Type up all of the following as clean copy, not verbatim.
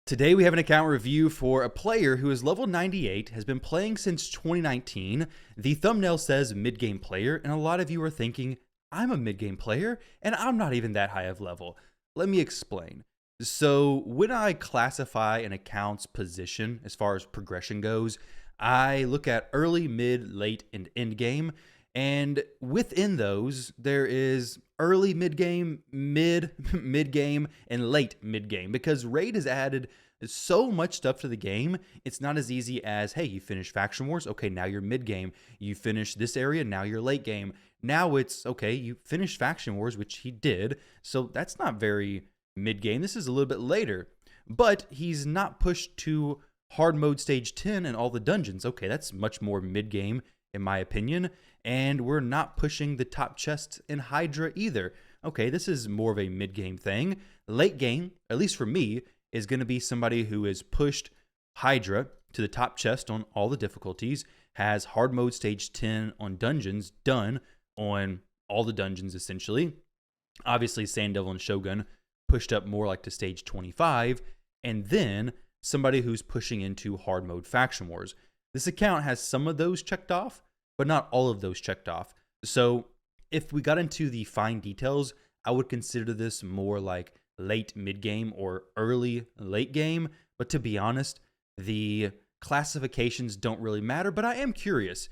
Today we have an account review for a player who is level 98, has been playing since 2019. The thumbnail says mid-game player, and a lot of you are thinking, I'm a mid-game player, and I'm not even that high of level. Let me explain. So when I classify an account's position as far as progression goes, I look at early, mid, late, and end game. And within those, there is early mid-game, mid-game, and late mid-game, because Raid has added so much stuff to the game. It's not as easy as, hey, you finish Faction Wars, okay, now you're mid-game. You finish this area, now you're late game. Now it's, okay, you finished Faction Wars, which he did, so that's not very mid-game. This is a little bit later, but he's not pushed to hard mode stage 10 and all the dungeons. Okay, that's much more mid-game in my opinion, and we're not pushing the top chests in Hydra either. Okay, this is more of a mid-game thing. Late game, at least for me, is going to be somebody who has pushed Hydra to the top chest on all the difficulties, has hard mode stage 10 on dungeons done on all the dungeons essentially. Obviously, Sand Devil and Shogun pushed up more like to stage 25, and then somebody who's pushing into hard mode Faction Wars. This account has some of those checked off, but not all of those checked off. So if we got into the fine details, I would consider this more like late mid-game or early late game. But to be honest, the classifications don't really matter. But I am curious,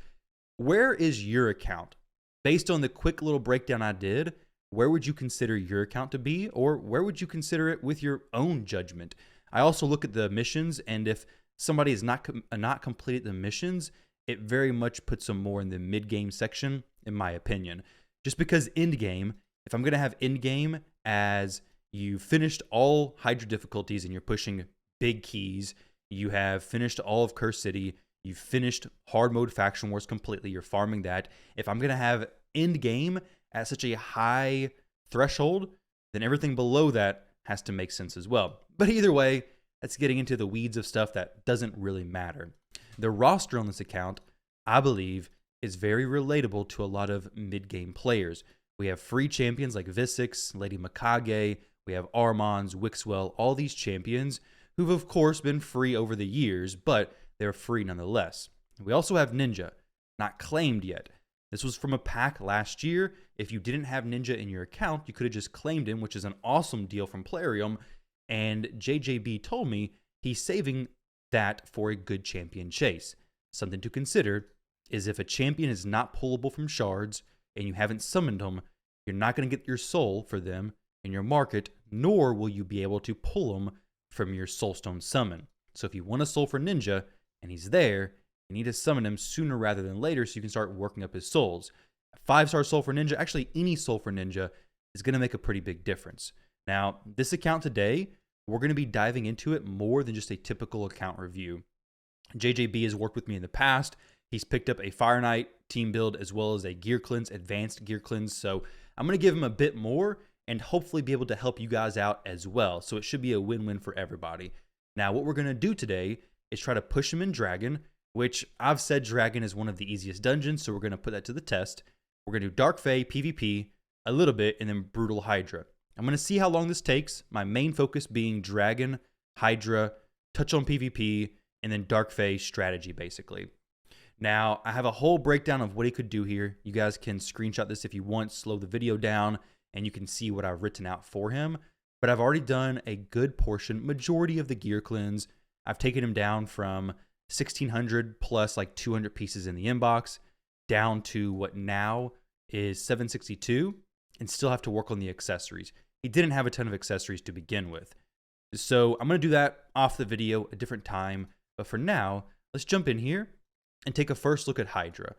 where is your account? Based on the quick little breakdown I did, where would you consider your account to be? Or where would you consider it with your own judgment? I also look at the missions, and if somebody has not completed the missions, it very much puts them more in the mid-game section, in my opinion. Just because end-game, if I'm going to have end-game as you finished all Hydra difficulties and you're pushing big keys, you have finished all of Curse City, you've finished hard mode Faction Wars completely, you're farming that. If I'm going to have end-game at such a high threshold, then everything below that has to make sense as well. But either way, that's getting into the weeds of stuff that doesn't really matter. The roster on this account, I believe, is very relatable to a lot of mid-game players. We have free champions like Visix, Lady Mikage, we have Armons, Wixwell, all these champions who've of course been free over the years, but they're free nonetheless. We also have Ninja, not claimed yet. This was from a pack last year. If you didn't have Ninja in your account, you could have just claimed him, which is an awesome deal from Plarium. And JJB told me he's saving that for a good champion chase. Something to consider is if a champion is not pullable from shards and you haven't summoned them, you're not going to get your soul for them in your market, nor will you be able to pull them from your soulstone summon. So if you want a soul for Ninja and he's there, you need to summon him sooner rather than later so you can start working up his souls. A 5-star soul for Ninja, actually any soul for Ninja, is going to make a pretty big difference. Now, this account today, we're going to be diving into it more than just a typical account review. JJB has worked with me in the past. He's picked up a Fire Knight team build as well as a gear cleanse, advanced gear cleanse. So I'm going to give him a bit more and hopefully be able to help you guys out as well. So it should be a win-win for everybody. Now, what we're going to do today is try to push him in Dragon, which I've said Dragon is one of the easiest dungeons, so we're going to put that to the test. We're going to do Dark Fae, PvP, a little bit, and then Brutal Hydra. I'm going to see how long this takes, my main focus being Dragon, Hydra, touch on PvP, and then Dark Fae strategy, basically. Now, I have a whole breakdown of what he could do here. You guys can screenshot this if you want, slow the video down, and you can see what I've written out for him. But I've already done a good portion, majority of the gear cleanse. I've taken him down from 1,600 plus like 200 pieces in the inbox, down to what now is 762, and still have to work on the accessories. He didn't have a ton of accessories to begin with. So I'm going to do that off the video a different time. But for now, let's jump in here and take a first look at Hydra.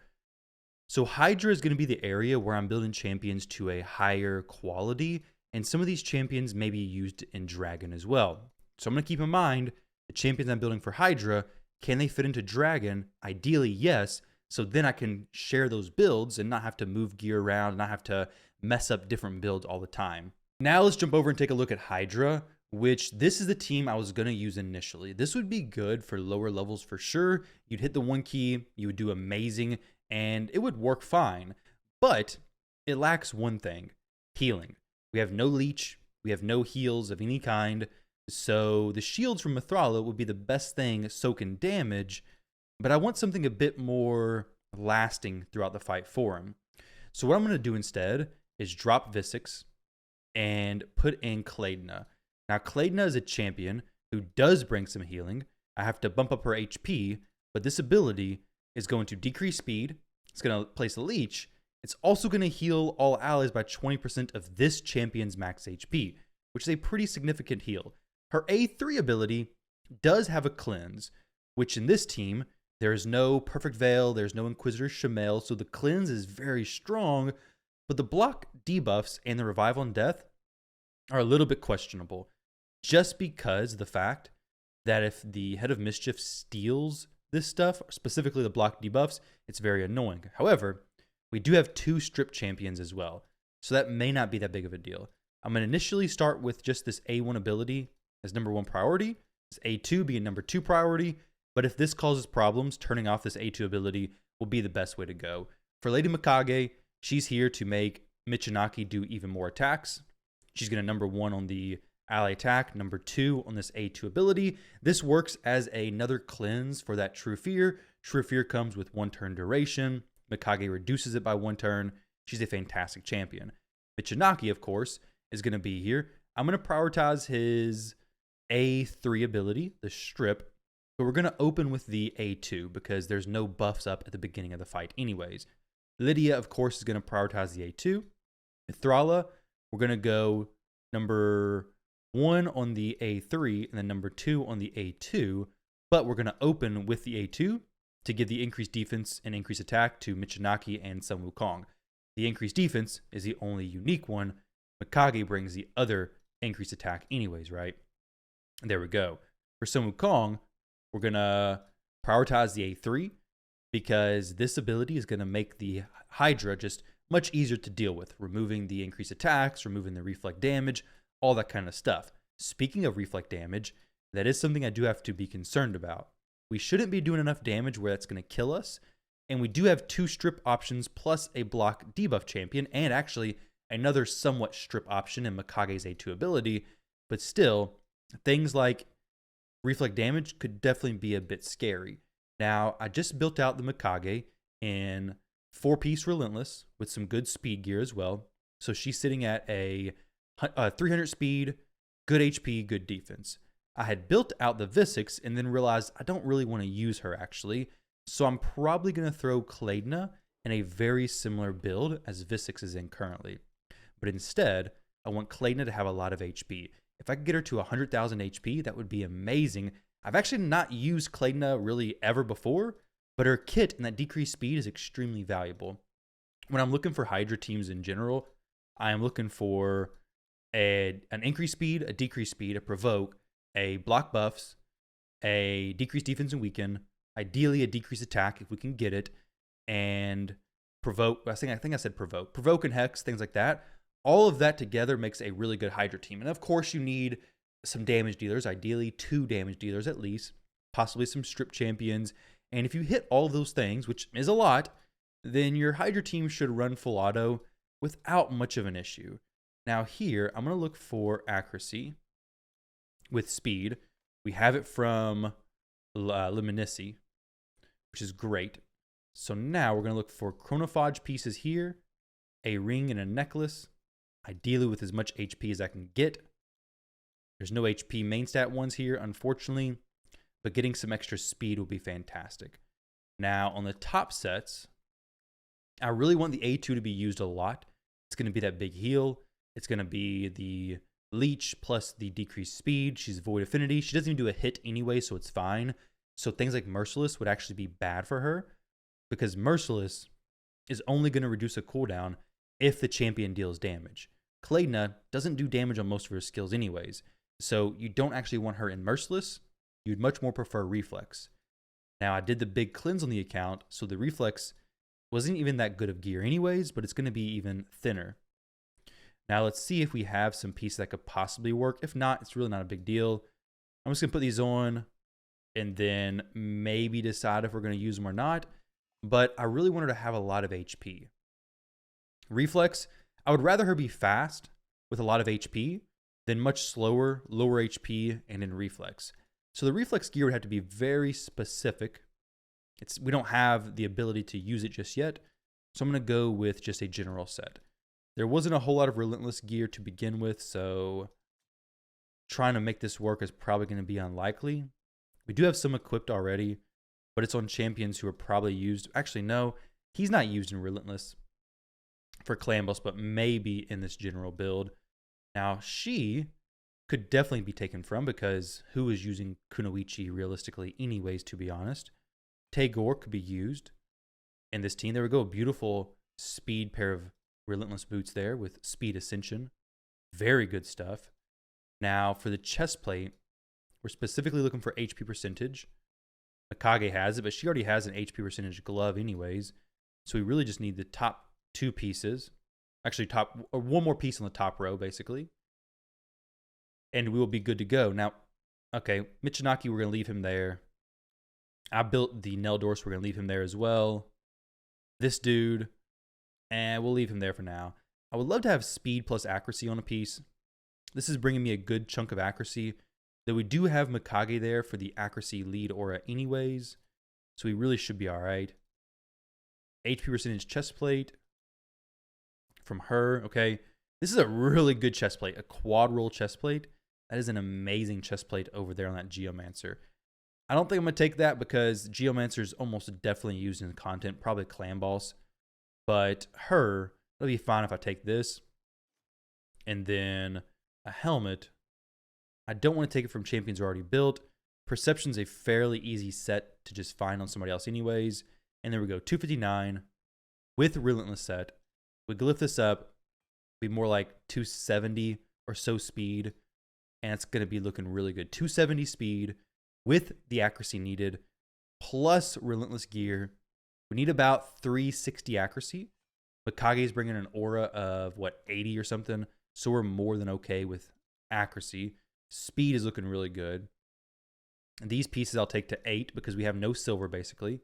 So Hydra is going to be the area where I'm building champions to a higher quality, and some of these champions may be used in Dragon as well. So I'm going to keep in mind the champions I'm building for Hydra, can they fit into Dragon? Ideally, yes. So then I can share those builds and not have to move gear around and not have to mess up different builds all the time. Now let's jump over and take a look at Hydra, which this is the team I was going to use initially. This would be good for lower levels for sure. You'd hit the one key, you would do amazing, and it would work fine. But it lacks one thing, healing. We have no leech, we have no heals of any kind. So the shields from Mithrala would be the best thing soaking damage, but I want something a bit more lasting throughout the fight for him. So what I'm going to do instead is drop Visix and put in Claydna. Now Claydna is a champion who does bring some healing. I have to bump up her HP, but this ability is going to decrease speed. It's going to place a leech. It's also going to heal all allies by 20% of this champion's max HP, which is a pretty significant heal. Her A3 ability does have a cleanse, which in this team, there is no Perfect Veil, there's no Inquisitor Shemale, so the cleanse is very strong, but the block debuffs and the revival and death are a little bit questionable, just because of the fact that if the Head of Mischief steals this stuff, specifically the block debuffs, it's very annoying. However, we do have 2 strip champions as well, so that may not be that big of a deal. I'm going to initially start with just this A1 ability as number 1 priority, this A2 being number 2 priority, but if this causes problems, turning off this A2 ability will be the best way to go. For Lady Mikage, she's here to make Michinaki do even more attacks. She's going to number 1 on the ally attack, number 2 on this A2 ability. This works as another cleanse for that True Fear. True Fear comes with 1 turn duration. Mikage reduces it by 1 turn. She's a fantastic champion. Michinaki, of course, is going to be here. I'm going to prioritize his A3 ability, the strip, but we're going to open with the A2 because there's no buffs up at the beginning of the fight anyways. Lydia, of course, is going to prioritize the A2. Mithrala, we're going to go number 1 on the A3 and then number 2 on the A2, but we're going to open with the A2 to give the increased defense and increased attack to Michinaki and Sun Wukong. The increased defense is the only unique one. Mikage brings the other increased attack anyways, right? And there we go. For Sun Wukong, we're going to prioritize the A3 because this ability is going to make the Hydra just much easier to deal with, removing the increased attacks, removing the reflect damage, all that kind of stuff. Speaking of reflect damage, that is something I do have to be concerned about. We shouldn't be doing enough damage where that's going to kill us, and we do have 2 strip options plus a block debuff champion, and actually another somewhat strip option in Mikage's A2 ability, but still, things like reflect damage could definitely be a bit scary. Now, I just built out the Mikage in 4-piece Relentless with some good speed gear as well. So she's sitting at a 300 speed, good HP, good defense. I had built out the Visix and then realized I don't really want to use her actually. So I'm probably going to throw Claydna in a very similar build as Visix is in currently. But instead, I want Claydna to have a lot of HP. If I could get her to 100,000 HP, that would be amazing. I've actually not used Claydna really ever before, but her kit and that decreased speed is extremely valuable. When I'm looking for Hydra teams in general, I am looking for an increased speed, a decreased speed, a provoke, a block buffs, a decreased defense and weaken, ideally a decreased attack if we can get it, and provoke. I think I said provoke and hex, things like that. All of that together makes a really good Hydra team. And of course, you need some damage dealers, ideally 2 damage dealers at least, possibly some strip champions. And if you hit all of those things, which is a lot, then your Hydra team should run full auto without much of an issue. Now here, I'm going to look for accuracy with speed. We have it from Luminesci, which is great. So now we're going to look for chronophage pieces here, a ring and a necklace, ideally with as much HP as I can get. There's no HP main stat ones here, unfortunately, but getting some extra speed will be fantastic. Now, on the top sets, I really want the A2 to be used a lot. It's going to be that big heal. It's going to be the leech plus the decreased speed. She's void affinity. She doesn't even do a hit anyway, so it's fine. So things like Merciless would actually be bad for her because Merciless is only going to reduce a cooldown if the champion deals damage. Claydna doesn't do damage on most of her skills anyways, so you don't actually want her in Merciless. You'd much more prefer Reflex. Now, I did the big cleanse on the account, so the Reflex wasn't even that good of gear anyways, but it's going to be even thinner. Now, let's see if we have some pieces that could possibly work. If not, it's really not a big deal. I'm just going to put these on and then maybe decide if we're going to use them or not, but I really want her to have a lot of HP. Reflex, I would rather her be fast with a lot of HP, then much slower, lower HP, and in reflex. So the reflex gear would have to be very specific. We don't have the ability to use it just yet, so I'm going to go with just a general set. There wasn't a whole lot of relentless gear to begin with, so trying to make this work is probably going to be unlikely. We do have some equipped already, but it's on champions who are probably used. Actually, no, he's not used in relentless for clan boss, but maybe in this general build. Now, she could definitely be taken from, because who is using Kunoichi realistically anyways, to be honest. Tagore could be used in this team. There we go, a beautiful speed pair of relentless boots there with speed ascension. Very good stuff. Now, for the chest plate, we're specifically looking for HP percentage. Mikage has it, but she already has an HP percentage glove anyways. So we really just need the top 2 pieces. Actually, one more piece on the top row, basically. And we will be good to go. Now, okay, Michinaki, we're going to leave him there. I built the Neldor, so we're going to leave him there as well. This dude, and we'll leave him there for now. I would love to have speed plus accuracy on a piece. This is bringing me a good chunk of accuracy. Though we do have Mikage there for the accuracy lead aura anyways. So we really should be all right. HP percentage chest plate from her, okay. This is a really good chest plate, a quad roll chest plate. That is an amazing chest plate over there on that Geomancer. I don't think I'm going to take that because Geomancer is almost definitely used in content, probably clan boss. But her, it'll be fine if I take this. And then a helmet. I don't want to take it from champions already built. Perception's a fairly easy set to just find on somebody else anyways. And there we go, 259 with Relentless set. We glyph this up, be more like 270 or so speed. And it's going to be looking really good. 270 speed with the accuracy needed, plus Relentless gear. We need about 360 accuracy. Mikage's bringing an aura of, 80 or something. So we're more than okay with accuracy. Speed is looking really good. And these pieces I'll take to 8 because we have no silver, basically.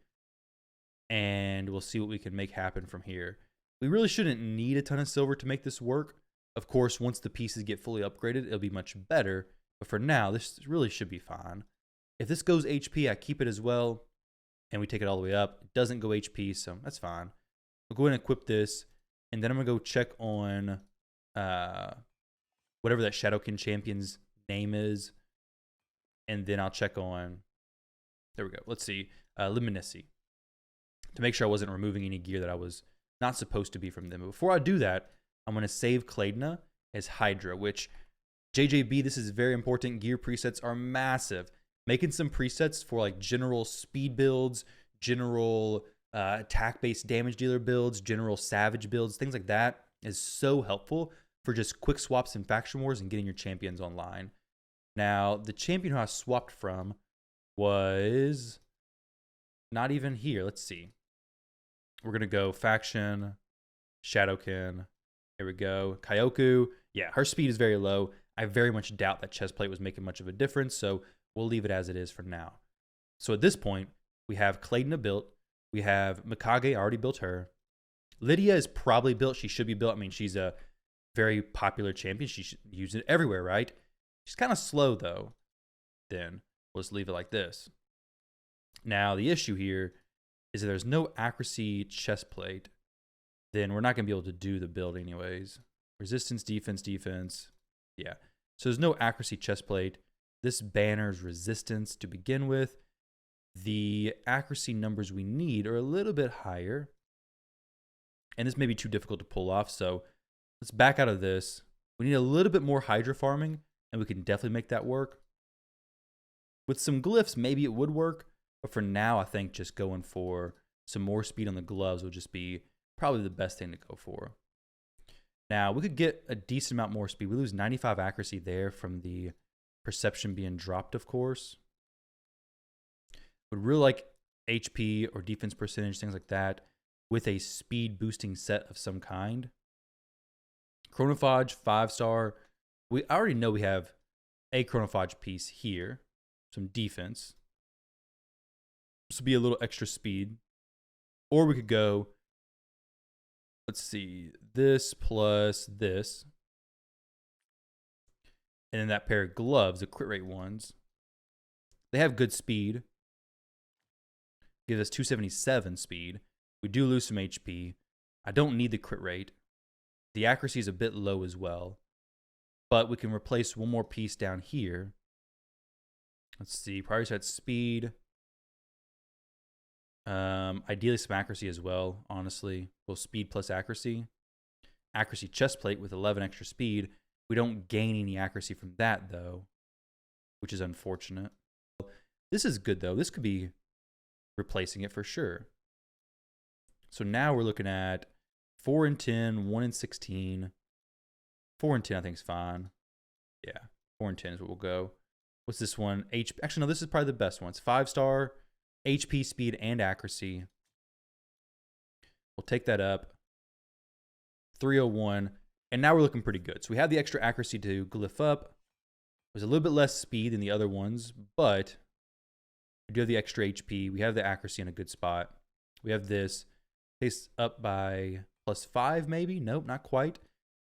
And we'll see what we can make happen from here. We really shouldn't need a ton of silver to make this work. Of course, once the pieces get fully upgraded, it'll be much better. But for now, this really should be fine. If this goes HP, I keep it as well. And we take it all the way up. It doesn't go HP, so that's fine. We'll go ahead and equip this. And then I'm going to go check on whatever that Shadowkin champion's name is. And then I'll check on, there we go. Let's see, Luminesci. To make sure I wasn't removing any gear that I was not supposed to be from them. But before I do that, I'm going to save Claydna as Hydra, which JJB, this is very important. Gear presets are massive. Making some presets for like general speed builds, general attack-based damage dealer builds, general savage builds, things like that is so helpful for just quick swaps in faction wars and getting your champions online. Now, the champion who I swapped from was not even here. Let's see. We're going to go faction, Shadowkin. Here we go. Kyoku. Yeah, her speed is very low. I very much doubt that chestplate was making much of a difference, so we'll leave it as it is for now. So at this point, we have Claydna built. We have Mikage, I already built her. Lydia is probably built. She should be built. I mean, she's a very popular champion. She should use it everywhere, right? She's kind of slow, though. Then we'll just leave it like this. Now, the issue here is that there's no accuracy chestplate. Then we're not going to be able to do the build anyways. Resistance, defense, defense. Yeah. So there's no accuracy chestplate. This banner's resistance to begin with. The accuracy numbers we need are a little bit higher. And this may be too difficult to pull off, so let's back out of this. We need a little bit more Hydra farming, and we can definitely make that work. With some glyphs, maybe it would work, but for now, I think just going for some more speed on the gloves will just be probably the best thing to go for. Now, we could get a decent amount more speed. We lose 95 accuracy there from the perception being dropped, of course. Would really like HP or defense percentage, things like that, with a speed boosting set of some kind. Chronophage, 5-star. We already know we have a Chronophage piece here. Some defense. This would be a little extra speed. Or we could go, let's see, this plus this. And then that pair of gloves, the crit rate ones, they have good speed. Give us 277 speed. We do lose some HP. I don't need the crit rate. The accuracy is a bit low as well. But we can replace one more piece down here. Let's see. Priority set speed. Ideally some accuracy as well, honestly. Well, speed plus accuracy. Accuracy chest plate with 11 extra speed. We don't gain any accuracy from that, though, which is unfortunate. This is good, though. This could be replacing it for sure. So now we're looking at 4 and 10, 1 and 16. 4 and 10 I think is fine. Yeah, 4 and 10 is what we'll go. What's this one? Actually, no, this is probably the best one. It's 5-star, HP, speed, and accuracy. We'll take that up. 301. And now we're looking pretty good. So we have the extra accuracy to glyph up. There's a little bit less speed than the other ones, but we do have the extra HP. We have the accuracy in a good spot. We have this. Takes up by +5 maybe. Nope, not quite.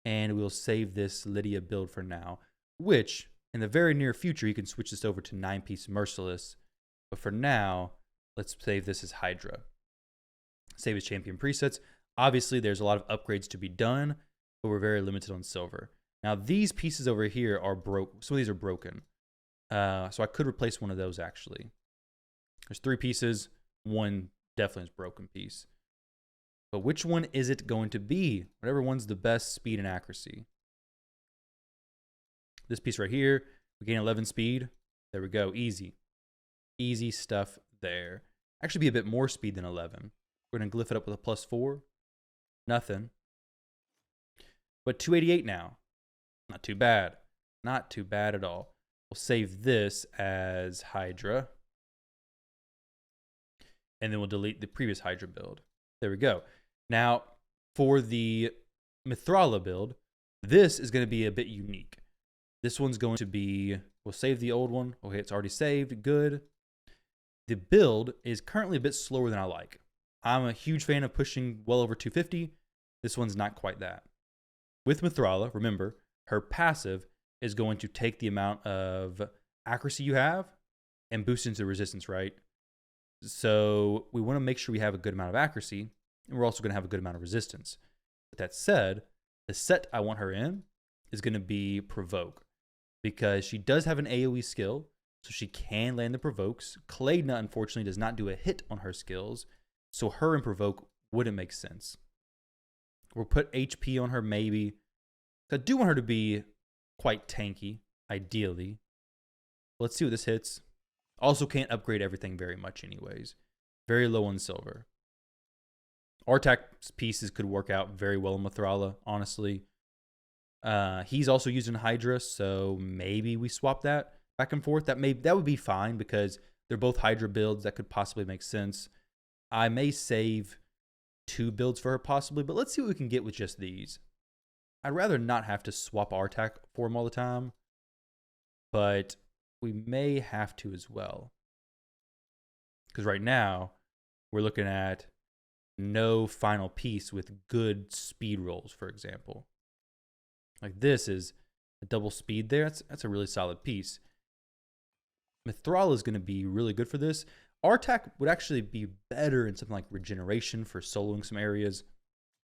And we'll save this Lydia build for now, which in the very near future, you can switch this over to 9-piece Merciless. But for now, let's save this as Hydra. Save as champion presets. Obviously, there's a lot of upgrades to be done, but we're very limited on silver. Now, these pieces over here are broke. Some of these are broken. So I could replace one of those, actually. There's 3 pieces. One definitely is a broken piece. But which one is it going to be? Whatever one's the best speed and accuracy. This piece right here, we gain 11 speed. There we go. Easy. Easy stuff there. Actually be a bit more speed than 11. We're going to glyph it up with a +4. Nothing. But 288 now. Not too bad. Not too bad at all. We'll save this as Hydra. And then we'll delete the previous Hydra build. There we go. Now, for the Mithrala build, this is going to be a bit unique. This one's going to be, we'll save the old one. Okay, it's already saved. Good. The build is currently a bit slower than I like. I'm a huge fan of pushing well over 250. This one's not quite that. With Mithrala, remember, her passive is going to take the amount of accuracy you have and boost into resistance, right? So we want to make sure we have a good amount of accuracy, and we're also going to have a good amount of resistance. With that said, the set I want her in is going to be Provoke, because she does have an AoE skill, so she can land the provokes. Claydna, unfortunately, does not do a hit on her skills, so her and Provoke wouldn't make sense. We'll put HP on her maybe. I do want her to be quite tanky, ideally. Let's see what this hits. Also can't upgrade everything very much anyways. Very low on silver. Artak pieces could work out very well in Mithrala, honestly. He's also using Hydra, so maybe we swap that back and forth. That would be fine because they're both Hydra builds. That could possibly make sense. I may save 2 builds for her possibly, but let's see what we can get with just these. I'd rather not have to swap Artak for him all the time, but we may have to as well. Because right now, we're looking at no final piece with good speed rolls, for example. Like this is a double speed there. That's a really solid piece. Mithrala is going to be really good for this. Artak would actually be better in something like regeneration for soloing some areas.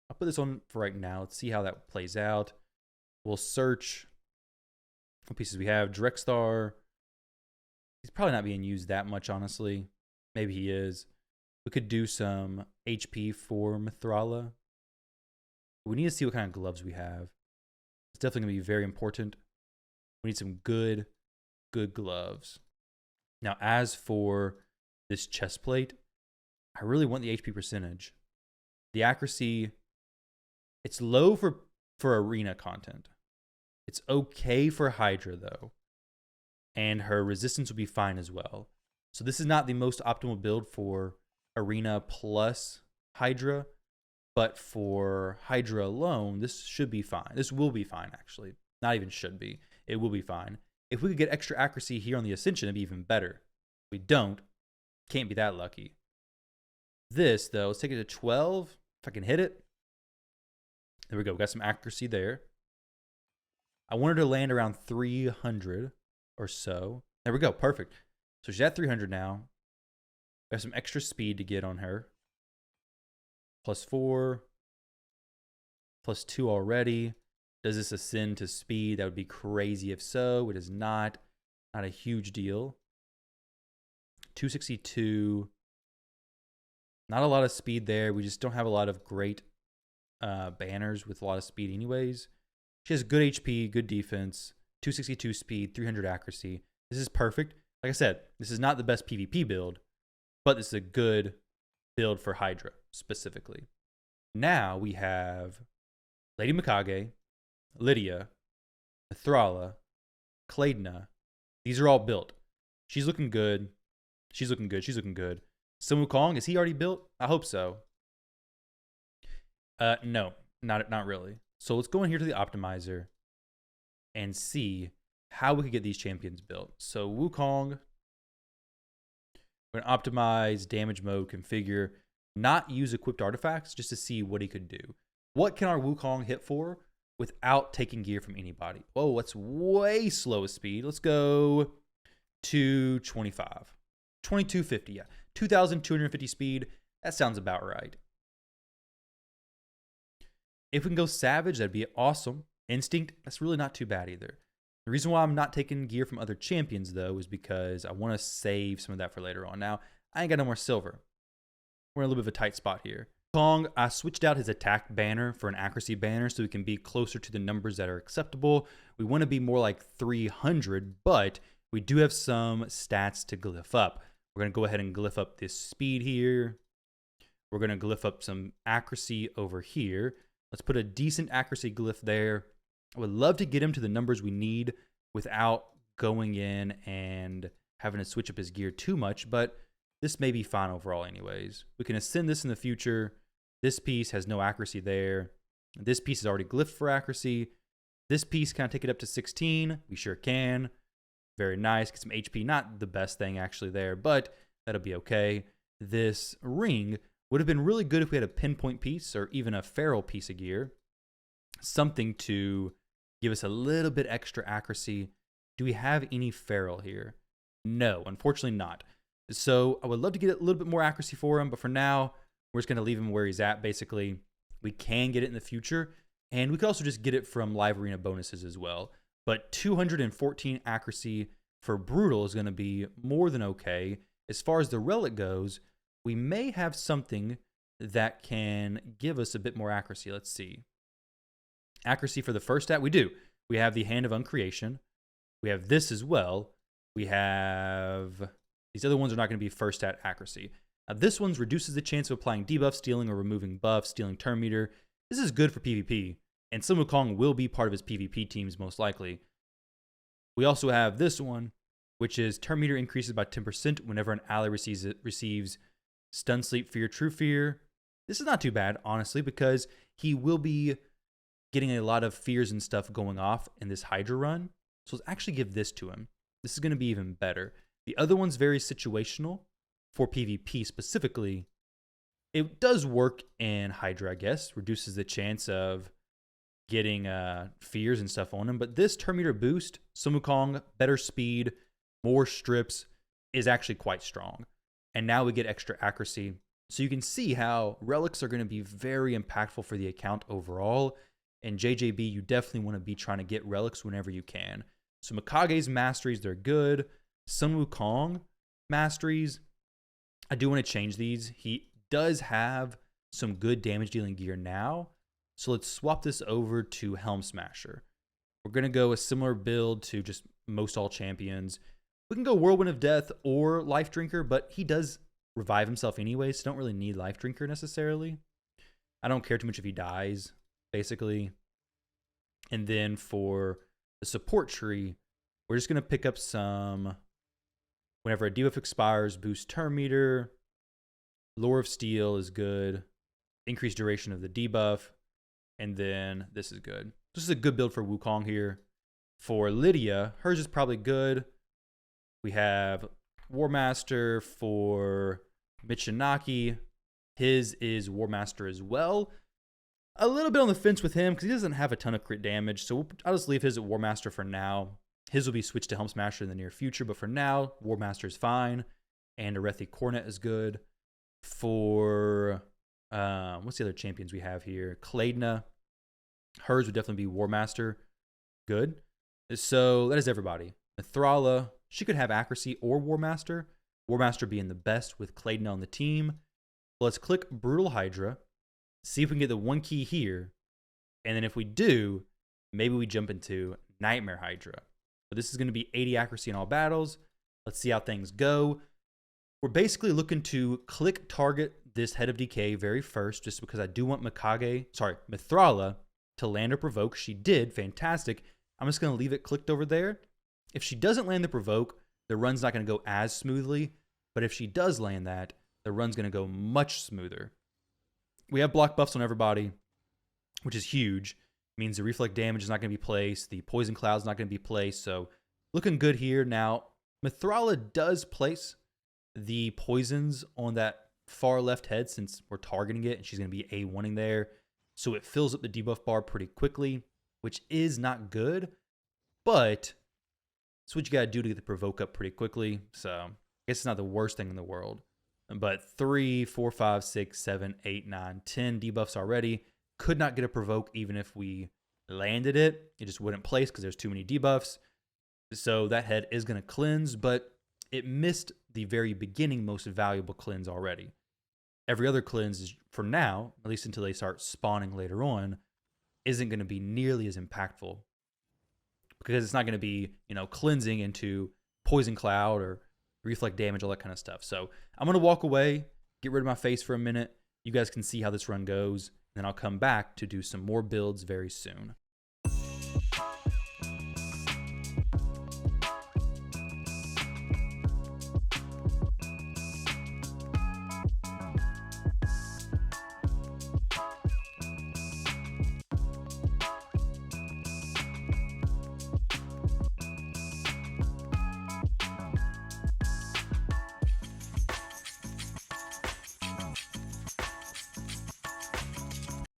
I'll put this on for right now. Let's see how that plays out. We'll search what pieces we have. Drexstar. He's probably not being used that much, honestly. Maybe he is. We could do some HP for Mithrala. We need to see what kind of gloves we have. It's definitely going to be very important. We need some good gloves. Now, as for this chest plate, I really want the HP percentage. The accuracy, it's low for arena content. It's okay for Hydra, though. And her resistance will be fine as well. So this is not the most optimal build for Arena plus Hydra, but for Hydra alone, this should be fine. This will be fine, actually. Not even should be. It will be fine. If we could get extra accuracy here on the Ascension, it'd be even better. If we don't, can't be that lucky. This, though, let's take it to 12. If I can hit it. There we go. We got some accuracy there. I wanted to land around 300 or so. There we go. Perfect. So she's at 300 now. We have some extra speed to get on her. +4. +2 already. Does this ascend to speed? That would be crazy if so. It is not. Not a huge deal. 262. Not a lot of speed there. We just don't have a lot of great banners with a lot of speed anyways. She has good HP, good defense, 262 speed, 300 accuracy. This is perfect. Like I said, this is not the best PvP build, but this is a good build for Hydra specifically. Now we have Lady Mikage, Lydia, Mithrala, Claydna. These are all built. She's looking good. She's looking good. She's looking good. Sun Wukong, is he already built? I hope so. No, not really. So let's go in here to the optimizer and see how we could get these champions built. So Wukong, we're going to optimize damage mode, configure, not use equipped artifacts just to see what he could do. What can our Wukong hit for without taking gear from anybody? Oh, that's way slow speed. Let's go 225. 2250, yeah. 2,250 speed. That sounds about right. If we can go Savage, that'd be awesome. Instinct, that's really not too bad either. The reason why I'm not taking gear from other champions, though, is because I want to save some of that for later on. Now, I ain't got no more silver. We're in a little bit of a tight spot here. Kong, I switched out his attack banner for an accuracy banner so we can be closer to the numbers that are acceptable. We want to be more like 300, but we do have some stats to glyph up. We're going to go ahead and glyph up this speed here. We're going to glyph up some accuracy over here. Let's put a decent accuracy glyph there. I would love to get him to the numbers we need without going in and having to switch up his gear too much, but this may be fine overall anyways. We can ascend this in the future. This piece has no accuracy there. This piece is already glyphed for accuracy. This piece, can I take it up to 16? We sure can. Very nice. Get some HP. Not the best thing actually there, but that'll be okay. This ring would have been really good if we had a pinpoint piece or even a feral piece of gear. Something to give us a little bit extra accuracy. Do we have any feral here? No, unfortunately not. So I would love to get a little bit more accuracy for him, but for now, we're just going to leave him where he's at, basically. We can get it in the future, and we could also just get it from live arena bonuses as well. But 214 accuracy for Brutal is going to be more than okay. As far as the relic goes, we may have something that can give us a bit more accuracy. Let's see. Accuracy for the first stat, we do. We have the Hand of Uncreation. We have this as well. We have... These other ones are not going to be first stat accuracy. Now, this one reduces the chance of applying debuff, stealing, or removing buff, stealing turn meter. This is good for PvP, and Sun Wukong will be part of his PvP teams most likely. We also have this one, which is turn meter increases by 10% whenever an ally receives stun, sleep, fear, true fear. This is not too bad, honestly, because he will be getting a lot of fears and stuff going off in this Hydra run. So let's actually give this to him. This is going to be even better. The other one's very situational for PvP specifically. It does work in Hydra, I guess. Reduces the chance of getting fears and stuff on him. But this turn meter boost, Sun Wukong, better speed, more strips, is actually quite strong. And now we get extra accuracy. So you can see how relics are going to be very impactful for the account overall. And JJB, you definitely want to be trying to get relics whenever you can. So Mikage's masteries, they're good. Sun Wukong masteries, I do want to change these. He does have some good damage dealing gear now. So let's swap this over to Helm Smasher. We're going to go a similar build to just most all champions. We can go Whirlwind of Death or Life Drinker, but he does revive himself anyway, so don't really need Life Drinker necessarily. I don't care too much if he dies, basically. And then for the support tree, we're just going to pick up some... Whenever a debuff expires, boost turn meter. Lore of Steel is good. Increased duration of the debuff. And then this is good. This is a good build for Wukong here. For Lydia, hers is probably good. We have War Master for Michinaki. His is War Master as well. A little bit on the fence with him because he doesn't have a ton of crit damage. So I'll just leave his at War Master for now. His will be switched to Helm Smasher in the near future. But for now, War Master is fine. And Arethi Cornet is good. For, what's the other champions we have here? Claydna. Hers would definitely be War Master. Good. So that is everybody. Mithrala, she could have accuracy or War Master. War Master being the best with Claydna on the team. Let's click Brutal Hydra. See if we can get the 1 key here. And then if we do, maybe we jump into Nightmare Hydra. But this is going to be 80 accuracy in all battles. Let's see how things go. We're basically looking to click target this Head of Decay very first, just because I do want Mithrala to land or provoke. She did. Fantastic. I'm just going to leave it clicked over there. If she doesn't land the provoke, the run's not going to go as smoothly. But if she does land that, the run's going to go much smoother. We have block buffs on everybody, which is huge. It means the reflect damage is not going to be placed. The poison cloud is not going to be placed. So looking good here. Now, Mithrala does place the poisons on that far left head since we're targeting it, and she's going to be A1ing there. So it fills up the debuff bar pretty quickly, which is not good. But it's what you got to do to get the provoke up pretty quickly. So I guess it's not the worst thing in the world. But 3, 4, 5, 6, 7, 8, 9, 10 debuffs already. Could not get a provoke even if we landed it. It just wouldn't place because there's too many debuffs. So that head is going to cleanse, but it missed the very beginning most valuable cleanse already. Every other cleanse is, for now, at least until they start spawning later on, isn't going to be nearly as impactful. Because it's not going to be, cleansing into poison cloud or reflect damage, all that kind of stuff. So I'm going to walk away, get rid of my face for a minute. You guys can see how this run goes. And then I'll come back to do some more builds very soon.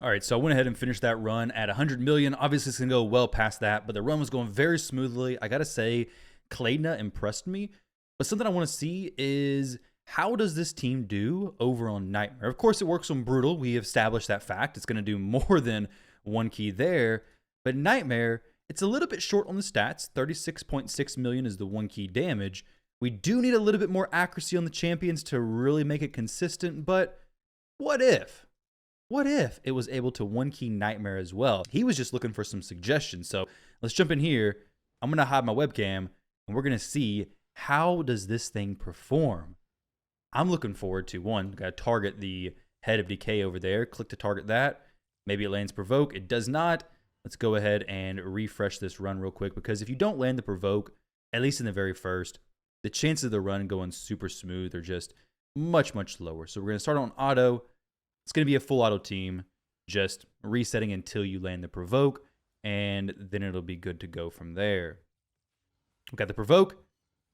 All right, so I went ahead and finished that run at 100 million. Obviously, it's going to go well past that, but the run was going very smoothly. I got to say, Claydna impressed me. But something I want to see is, how does this team do over on Nightmare? Of course, it works on Brutal. We established that fact. It's going to do more than 1 key there. But Nightmare, it's a little bit short on the stats. 36.6 million is the 1 key damage. We do need a little bit more accuracy on the champions to really make it consistent, but what if? What if it was able to 1 key Nightmare as well? He was just looking for some suggestions. So let's jump in here. I'm going to hide my webcam, and we're going to see, how does this thing perform? I'm looking forward to, one, got to target the Head of Decay over there. Click to target that. Maybe it lands provoke. It does not. Let's go ahead and refresh this run real quick, because if you don't land the provoke, at least in the very first, the chances of the run going super smooth are just much, much lower. So we're going to start on auto. It's going to be a full auto team, just resetting until you land the provoke, and then it'll be good to go from there. We got the provoke,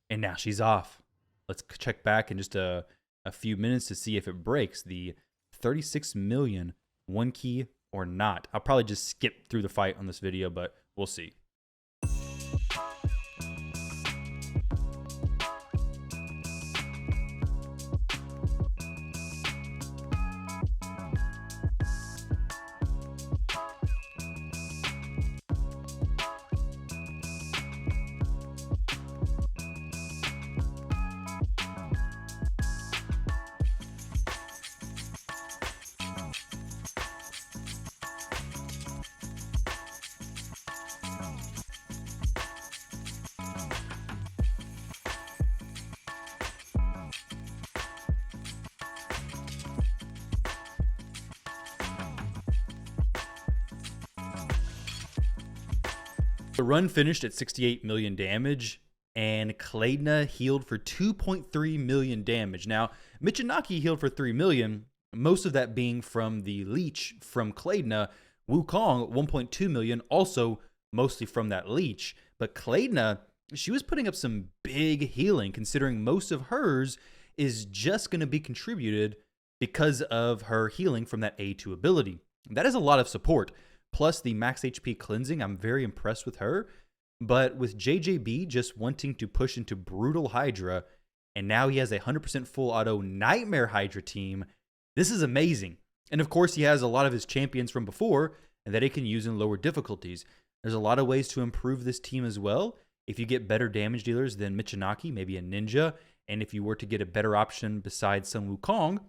and now she's off. Let's check back in just a few minutes to see if it breaks the 36 million 1 key or not. I'll probably just skip through the fight on this video, but we'll see. The run finished at 68 million damage, and Claydna healed for 2.3 million damage. Now, Michinaki healed for 3 million, most of that being from the leech from Claydna. Wukong, 1.2 million, also mostly from that leech. But Claydna, she was putting up some big healing, considering most of hers is just going to be contributed because of her healing from that A2 ability. That is a lot of support. Plus the max HP cleansing, I'm very impressed with her. But with JJB just wanting to push into Brutal Hydra, and now he has a 100% full auto Nightmare Hydra team, this is amazing. And of course, he has a lot of his champions from before and that he can use in lower difficulties. There's a lot of ways to improve this team as well. If you get better damage dealers than Michinaki, maybe a Ninja, and if you were to get a better option besides Sun Wukong,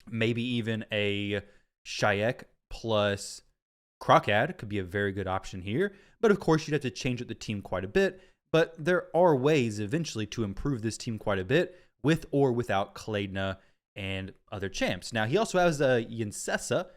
maybe even a Shayak plus Krokad could be a very good option here. But of course, you'd have to change up the team quite a bit. But there are ways eventually to improve this team quite a bit with or without Kladna and other champs. Now, he also has a Yinsessa,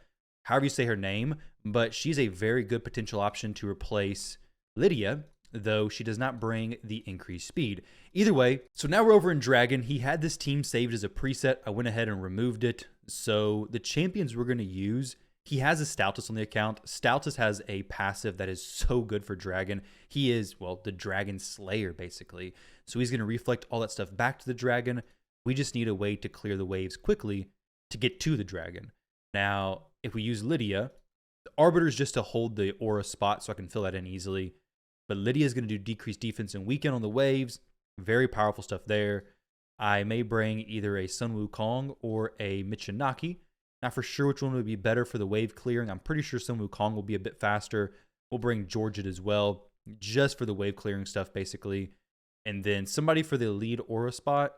however you say her name, but she's a very good potential option to replace Lydia, though she does not bring the increased speed. Either way, so now we're over in Dragon. He had this team saved as a preset. I went ahead and removed it. So the champions we're going to use, he has a Stoutus on the account. Stoutus has a passive that is so good for Dragon. He is, well, the Dragon Slayer, basically. So he's going to reflect all that stuff back to the Dragon. We just need a way to clear the waves quickly to get to the Dragon. Now, if we use Lydia, the Arbiter is just to hold the aura spot so I can fill that in easily. But Lydia is going to do decreased defense and weaken on the waves. Very powerful stuff there. I may bring either a Sun Wukong or a Michinaki. Not for sure which one would be better for the wave clearing. I'm pretty sure Sun Wukong will be a bit faster. We'll bring Georgette as well, just for the wave clearing stuff, basically. And then somebody for the lead aura spot.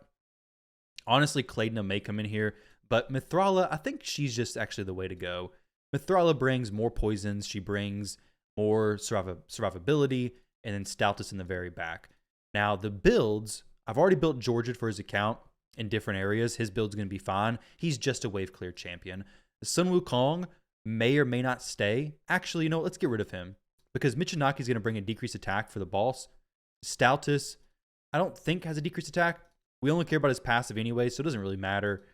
Honestly, Kladna may come in here, but Mithrala, I think she's just actually the way to go. Mithrala brings more poisons. She brings more survivability, and then Stoutus in the very back. Now, the builds, I've already built Georgette for his account in different areas. His build's going to be fine. He's just a wave clear champion. Sun Wukong may or may not stay. Actually, you know, let's get rid of him because Michinaki is going to bring a decreased attack for the boss. Stoutus, I don't think has a decreased attack. We only care about his passive anyway, so it doesn't really matter.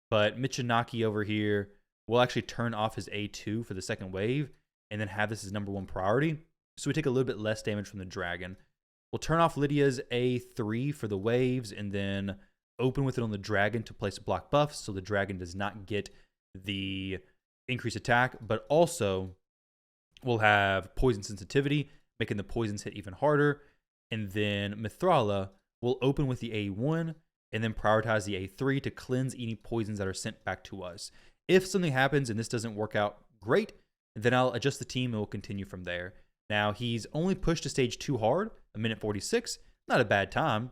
But Michinaki over here will actually turn off his A2 for the second wave and then have this as #1 priority. So we take a little bit less damage from the Dragon. We'll turn off Lydia's A3 for the waves and then open with it on the Dragon to place block buffs so the Dragon does not get the increased attack, but also we'll have poison sensitivity, making the poisons hit even harder. And then Mithrala will open with the A1 and then prioritize the A3 to cleanse any poisons that are sent back to us. If something happens and this doesn't work out great, then I'll adjust the team and we'll continue from there. Now, he's only pushed to stage 2 hard, a minute 46. Not a bad time.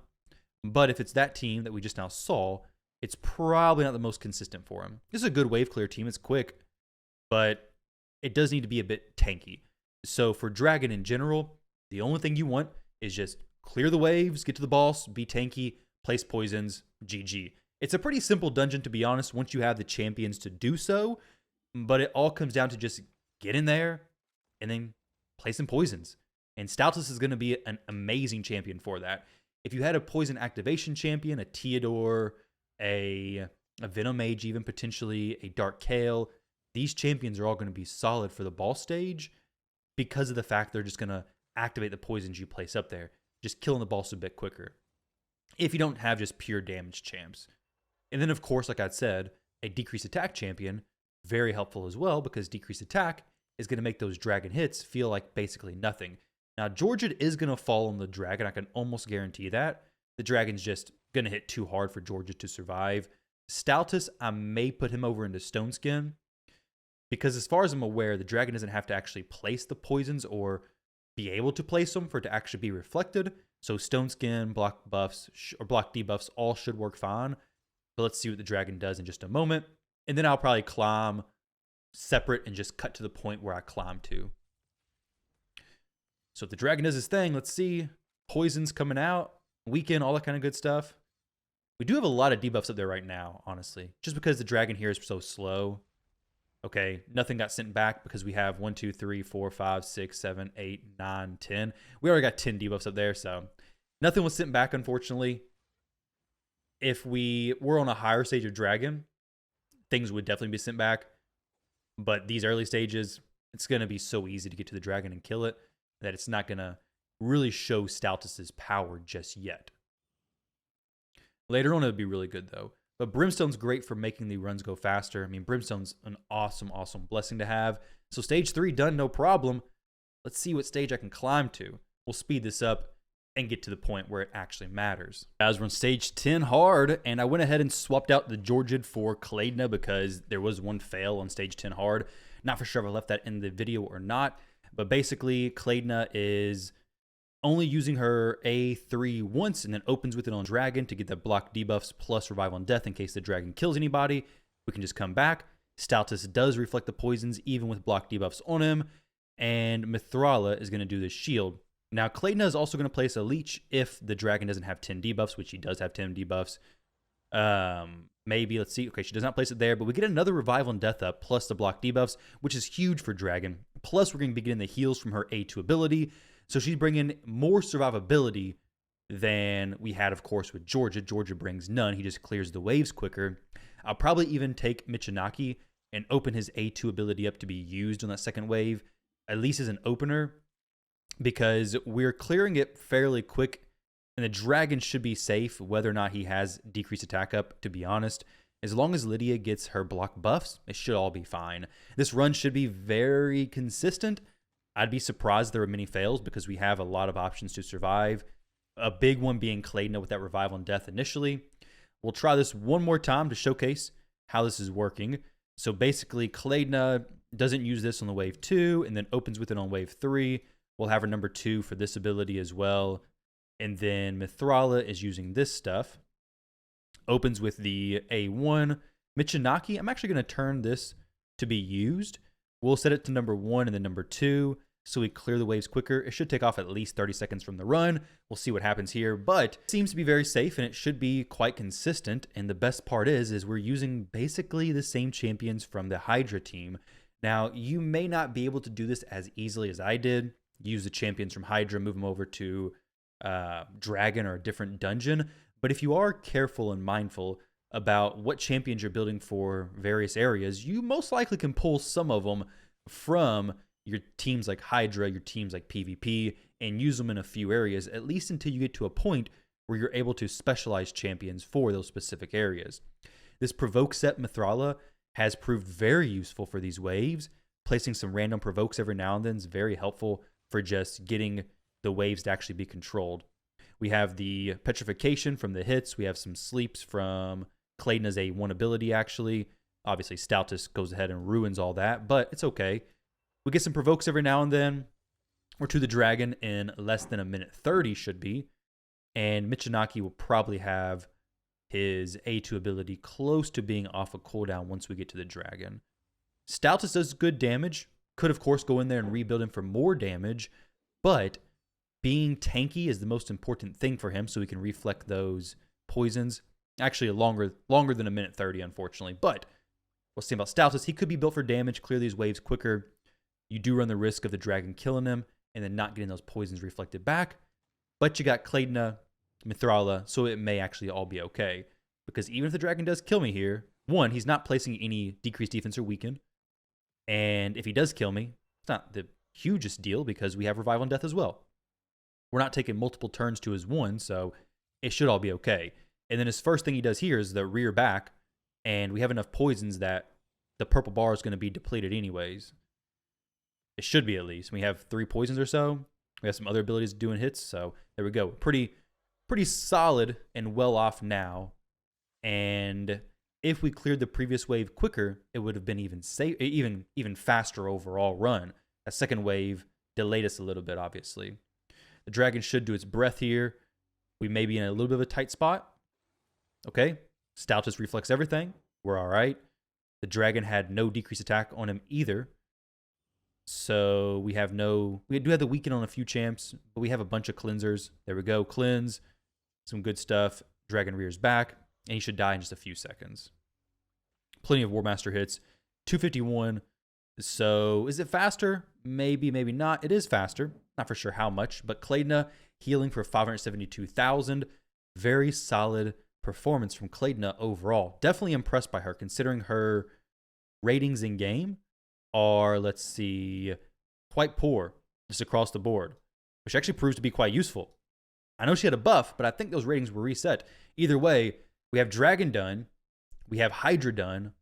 But if it's that team that we just now saw, it's probably not the most consistent for him. This is a good wave clear team. It's quick, but it does need to be a bit tanky. So for Dragon in general, the only thing you want is just clear the waves, get to the boss, be tanky, place poisons, GG. It's a pretty simple dungeon, to be honest, once you have the champions to do so. But it all comes down to just get in there and then play some poisons. And Stoutus is going to be an amazing champion for that. If you had a poison activation champion, a Theodore, a Venom Mage even potentially, a Dark Kale, these champions are all going to be solid for the boss stage because of the fact they're just going to activate the poisons you place up there, just killing the boss a bit quicker. If you don't have just pure damage champs. And then, of course, like I said, a decreased attack champion, very helpful as well because decreased attack is going to make those Dragon hits feel like basically nothing. Now, Georgette is going to fall on the Dragon. I can almost guarantee that. The Dragon's just going to hit too hard for Georgette to survive. Stoutus, I may put him over into Stone Skin because as far as I'm aware, the Dragon doesn't have to actually place the poisons or be able to place them for it to actually be reflected. So Stone Skin, block buffs, or block debuffs all should work fine. But let's see what the Dragon does in just a moment. And then I'll probably climb separate and just cut to the point where I climb to. So if the Dragon does his thing, let's see. Poisons coming out, weaken, all that kind of good stuff. We do have a lot of debuffs up there right now, honestly. Just because the Dragon here is so slow. Okay, nothing got sent back because we have 1, 2, 3, 4, 5, 6, 7, 8, 9, 10. We already got 10 debuffs up there, so nothing was sent back, unfortunately. If we were on a higher stage of Dragon, things would definitely be sent back. But these early stages, it's going to be so easy to get to the Dragon and kill it that it's not going to really show Stoutus's power just yet. Later on, it would be really good, though. But Brimstone's great for making the runs go faster. I mean, Brimstone's an awesome, awesome blessing to have. So stage 3 done, no problem. Let's see what stage I can climb to. We'll speed this up and get to the point where it actually matters. As we're on stage 10 hard, and I went ahead and swapped out the Georgid for Claydna because there was one fail on stage 10 hard. Not for sure if I left that in the video or not, but basically Claydna is only using her A3 once and then opens with it on Dragon to get the block debuffs plus Revive on Death in case the Dragon kills anybody. We can just come back. Stoutus does reflect the poisons even with block debuffs on him, and Mithrala is going to do the shield. Now, Claydna is also going to place a leech if the dragon doesn't have 10 debuffs, which he does have 10 debuffs. Maybe, let's see. Okay, she does not place it there, but we get another Revive on Death up plus the block debuffs, which is huge for dragon. Plus, we're going to be getting the heals from her A2 ability. So she's bringing more survivability than we had, of course, with Georgia. Georgia brings none. He just clears the waves quicker. I'll probably even take Michinaki and open his A2 ability up to be used on that second wave, at least as an opener, because we're clearing it fairly quick, and the dragon should be safe whether or not he has decreased attack up, to be honest. As long as Lydia gets her block buffs, it should all be fine. This run should be very consistent. I'd be surprised there are many fails because we have a lot of options to survive. A big one being Claydna with that Revive on Death initially. We'll try this one more time to showcase how this is working. So basically, Claydna doesn't use this on the wave 2 and then opens with it on wave 3. We'll have her number 2 for this ability as well. And then Mithrala is using this stuff. Opens with the A1. Michinaki, I'm actually going to turn this to be used. We'll set it to number 1 and then number 2 so we clear the waves quicker. It should take off at least 30 seconds from the run. We'll see what happens here, but it seems to be very safe and it should be quite consistent. And the best part is we're using basically the same champions from the Hydra team. Now, you may not be able to do this as easily as I did. Use the champions from Hydra, move them over to Dragon or a different dungeon. But if you are careful and mindful about what champions you're building for various areas, you most likely can pull some of them from your teams like Hydra, your teams like PvP, and use them in a few areas, at least until you get to a point where you're able to specialize champions for those specific areas. This provoke set Mithrala has proved very useful for these waves. Placing some random provokes every now and then is very helpful for just getting the waves to actually be controlled. We have the petrification from the hits. We have some sleeps from Claydna's A1 ability, actually. Obviously, Stoutus goes ahead and ruins all that, but it's okay. We get some provokes every now and then. We're to the dragon in less than a minute 30 should be. And Michinaki will probably have his A2 ability close to being off a cooldown once we get to the dragon. Stoutus does good damage. Could, of course, go in there and rebuild him for more damage. But being tanky is the most important thing for him so he can reflect those poisons. Actually, longer than a minute 30, unfortunately. But we'll see about Stoutus. He could be built for damage, clear these waves quicker. You do run the risk of the dragon killing him and then not getting those poisons reflected back. But you got Claydna, Mithrala, so it may actually all be okay. Because even if the dragon does kill me here, one, he's not placing any decreased defense or weaken. And if he does kill me, it's not the hugest deal because we have Revive on Death as well. We're not taking multiple turns to his 1, so it should all be okay. And then his first thing he does here is the rear back, and we have enough poisons that the purple bar is going to be depleted anyways. It should be at least. We have 3 poisons or so. We have some other abilities doing hits, so there we go. Pretty solid and well off now. And if we cleared the previous wave quicker, it would have been even faster overall run. That second wave delayed us a little bit, obviously. The dragon should do its breath here. We may be in a little bit of a tight spot. Okay. Stoutus reflects everything. We're all right. The dragon had no decreased attack on him either. So we do have the weaken on a few champs, but we have a bunch of cleansers. There we go. Cleanse. Some good stuff. Dragon rears back, and he should die in just a few seconds. Plenty of War Master hits. 251. So is it faster? Maybe, maybe not. It is faster. Not for sure how much, but Claydna healing for 572,000. Very solid performance from Claydna overall. Definitely impressed by her, considering her ratings in game are, let's see, quite poor just across the board, which actually proves to be quite useful. I know she had a buff, but I think those ratings were reset. Either way, we have Dragon done. we have Hydra done,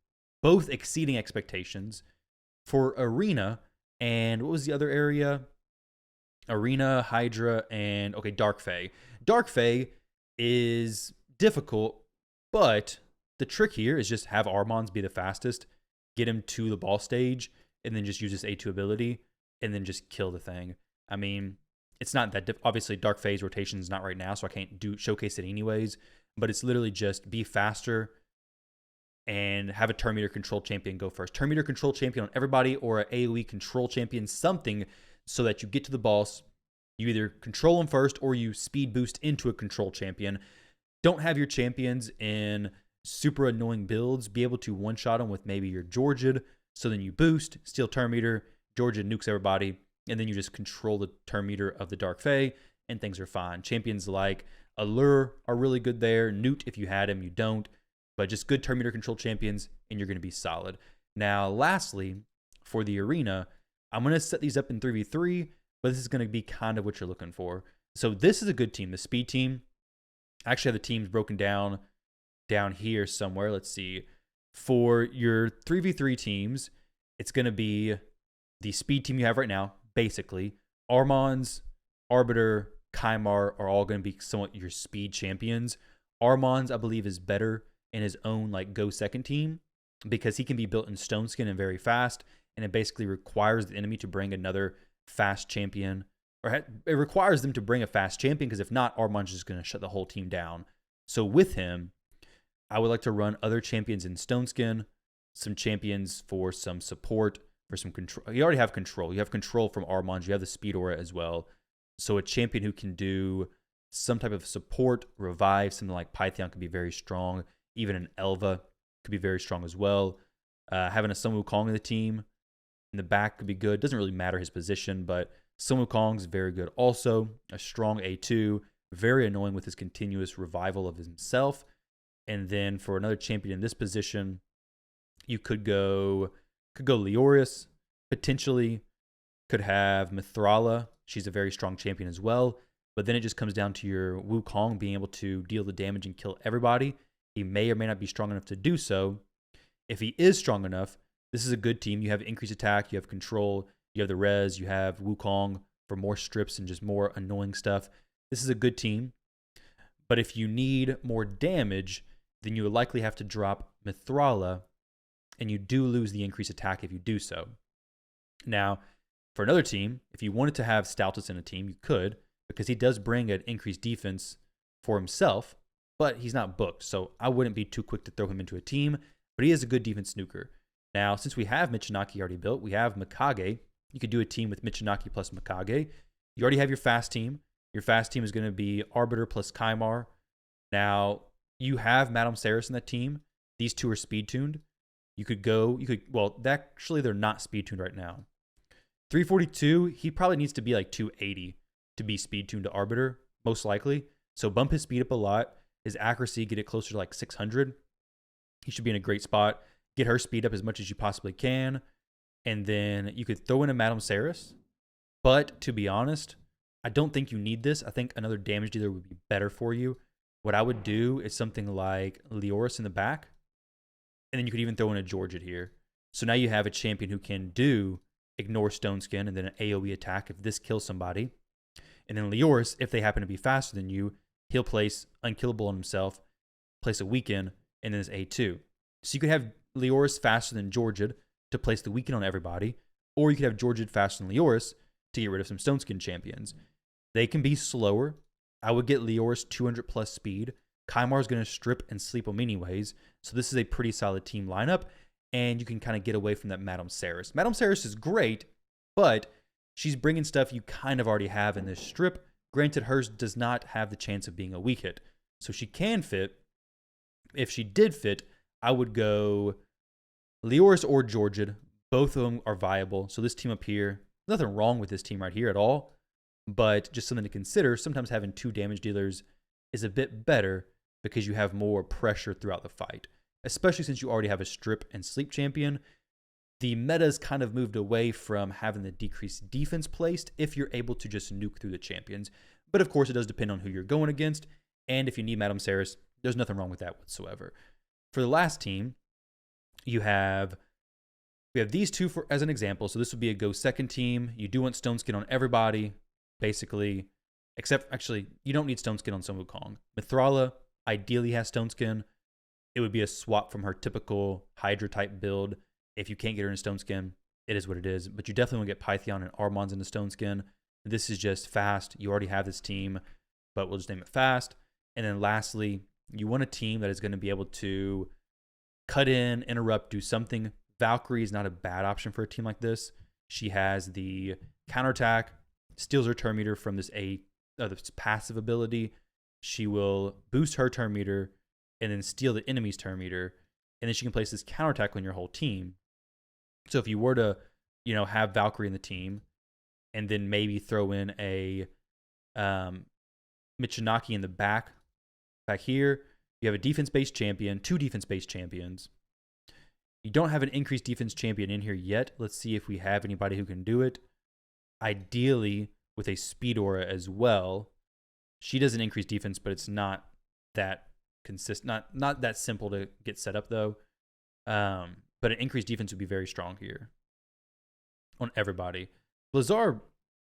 both exceeding expectations. For Arena, and what was the other area? Arena, Hydra, and okay, Dark Fae. Dark Fae is difficult, but the trick here is just have Armons be the fastest, get him to the ball stage, and then just use his A2 ability, and then just kill the thing. I mean, it's not that obviously Dark Fae's rotation is not right now, so I can't showcase it anyways. But it's literally just be faster and have a turn meter control champion go first. Turn meter control champion on everybody, or an AoE control champion, something so that you get to the boss. You either control them first or you speed boost into a control champion. Don't have your champions in super annoying builds. Be able to one-shot them with maybe your Georgid. So then you boost, steal turn meter, Georgid nukes everybody, and then you just control the turn meter of the Dark Fae, and things are fine. Champions like Allure are really good there. Newt, if you had him, you don't. But just good turn meter control champions, and you're going to be solid. Now, lastly, for the Arena, I'm going to set these up in 3v3, but this is going to be kind of what you're looking for. So this is a good team, the speed team. I actually have the teams broken down here somewhere. Let's see. For your 3v3 teams, it's going to be the speed team you have right now, basically. Armons, Arbiter, Kymar are all going to be somewhat your speed champions. Armons, I believe, is better in his own like go second team because he can be built in stone skin and very fast, and it basically requires the enemy to bring another fast champion, or it requires them to bring a fast champion, because if not, Armand's just going to shut the whole team down. So with him, I would like to run other champions in stone skin, some champions for some support, for some control. You already have control. You have control from Armand. You have the speed aura as well. So a champion who can do some type of support, revive, something like Python could be very strong. Even an Elva could be very strong as well. Having a Sun Wukong in the team in the back could be good. Doesn't really matter his position, but Sun Wukong's very good also. A strong A2, very annoying with his continuous revival of himself. And then for another champion in this position, you could go Leorius, potentially. Could have Mithrala. She's a very strong champion as well. But then it just comes down to your Wukong being able to deal the damage and kill everybody. He may or may not be strong enough to do so. If he is strong enough, this is a good team. You have increased attack, you have control, you have the res, you have Wukong for more strips and just more annoying stuff. This is a good team. But if you need more damage, then you would likely have to drop Mithrala, and you do lose the increased attack if you do so. Now, for another team, if you wanted to have Stoutus in a team, you could, because he does bring an increased defense for himself, but he's not booked, so I wouldn't be too quick to throw him into a team, but he is a good defense snooker. Now, since we have Michinaki already built, we have Mikage. You could do a team with Michinaki plus Mikage. You already have your fast team. Your fast team is going to be Arbiter plus Kymar. Now, you have Madame Saris in that team. These two are speed tuned. Actually, they're not speed tuned right now. 342, he probably needs to be like 280 to be speed tuned to Arbiter, most likely. So bump his speed up a lot. His accuracy, get it closer to like 600. He should be in a great spot. Get her speed up as much as you possibly can. And then you could throw in a Madame Saris. But to be honest, I don't think you need this. I think another damage dealer would be better for you. What I would do is something like Leoris in the back. And then you could even throw in a Georgid here. So now you have a champion who can do ignore stone skin and then an AoE attack if this kills somebody. And then Leoris, if they happen to be faster than you, he'll place unkillable on himself, place a weaken, and then his A2. So you could have Leoris faster than Georgid to place the weaken on everybody, or you could have Georgid faster than Leoris to get rid of some stone skin champions. They can be slower. I would get Leoris 200 plus speed. Kymar's going to strip and sleep them anyways, so this is a pretty solid team lineup, and you can kind of get away from that Madame Saris. Madame Saris is great, but she's bringing stuff you kind of already have in this strip. Granted, hers does not have the chance of being a weak hit, so she can fit. If she did fit, I would go Leoris or Georgid. Both of them are viable, so this team up here, nothing wrong with this team right here at all, but just something to consider. Sometimes having two damage dealers is a bit better because you have more pressure throughout the fight, especially since you already have a strip and sleep champion. The meta's kind of moved away from having the decreased defense placed if you're able to just nuke through the champions. But of course, it does depend on who you're going against. And if you need Madame Saris, there's nothing wrong with that whatsoever. For the last team, we have these two as an example. So this would be a go second team. You do want stone skin on everybody, basically, except actually you don't need stone skin on Sun Wukong. Mithrala ideally has stone skin. It would be a swap from her typical Hydra type build. If you can't get her in stone skin, it is what it is. But you definitely want to get Pythion and Armons into stone skin. This is just fast. You already have this team, but we'll just name it fast. And then lastly, you want a team that is going to be able to cut in, interrupt, do something. Valkyrie is not a bad option for a team like this. She has the counterattack, steals her turn meter from this passive ability. She will boost her turn meter and then steal the enemy's turn meter. And then she can place this counterattack on your whole team. So if you were to, have Valkyrie in the team and then maybe throw in a Michinaki in the back here, you have a defense-based champion, 2 defense-based champions. You don't have an increased defense champion in here yet. Let's see if we have anybody who can do it. Ideally, with a speed aura as well. She does an increased defense, but it's not that consistent, not that simple to get set up though. But an increased defense would be very strong here on everybody. Blizzard,